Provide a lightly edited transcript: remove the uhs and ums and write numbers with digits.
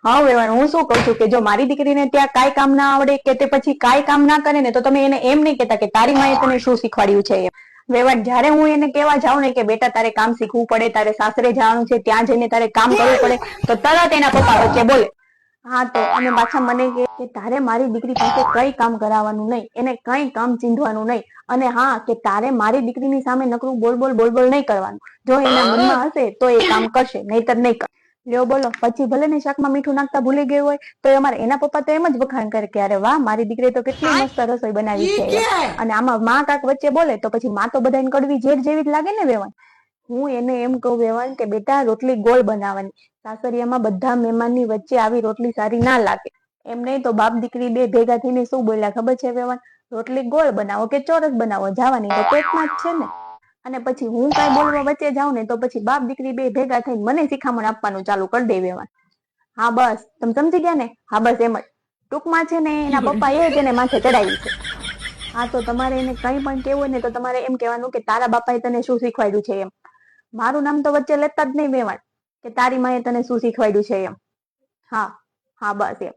હા વેવાણ, હું શું કઉ છું કે જો મારી દીકરીને ત્યાં કાંઈ કામ ના આવડે કે તે પછી કાંઈ કામ ના કરે ને તો તમે એને એમ નહીં કહેતા કે તારી માએ તને શું શીખવાડ્યું છે એમ. વેવાણ, જયારે હું એને કહેવા જાઉં ને કે બેટા તારે કામ શીખવું પડે, તારે સાસરે જવાનું છે, ત્યાં જઈને તારે કામ કરવું પડે, તો તરત એના પપ્પા વચ્ચે બોલે. હા તો અને પાછા મને કે તારે મારી દીકરી પાસે કઈ કામ કરાવવાનું નહીં, એને કઈ કામ ચીંધવાનું નહીં, અને હા કે તારે મારી દીકરીની સામે નકરું બોલ બોલ બોલ બોલ નહીં કરવાનું. જો એના મનમાં હશે તો એ કામ કરશે, નહીતર નહીં કરે. લ્યો બોલો, પછી ભલે ને શાકમાં મીઠું નાખતા ભૂલી ગયું હોય તો અમારે એના પપ્પા તો એમ જ વખાણ કરે કે અરે વાહ, મારી દીકરીએ તો કેટલી મસ્ત રસોઈ બનાવી છે. અને આમાં માં કાક વચ્ચે બોલે તો પછી માં તો બધાને કડવી ઝેર જેવી જ લાગે ને વેવાણ. હું એને એમ કહું વેવાણ કે બેટા રોટલી ગોળ બનાવવાની, સાસરિયામાં બધા મહેમાનની વચ્ચે આવી રોટલી સારી ના લાગે. એમ નહીં તો બાપ દીકરી બે ભેગા થઈને શું બોલ્યા ખબર છે વેવાણ? રોટલી ગોળ બનાવો કે ચોરસ બનાવો, જવાની તો પેટમાં જ છે ને. અને પછી હું કઈ બોલવા વચ્ચે જાઉં ને તો પછી બાપ દીકરી બે ભેગા થઈને મને શિખામણ આપવાનું ચાલુ કરી દે વેવાણ. હા બસ, તમે સમજી ગયા ને? હા બસ એમ જ. ટૂંકમાં છે ને એના પપ્પા એ જ એને માથે ચડાવી છે. હા તો તમારે એને કઈ પણ કેવું હોય ને તો તમારે એમ કહેવાનું કે તારા બાપાએ તને શું શીખવાડ્યું છે એમ. મારું નામ તો વચ્ચે લેતા જ નહીં વેવાણ, કે તારી માએ તને શું શીખવાડ્યું છે એમ. હા હા બસ એમ.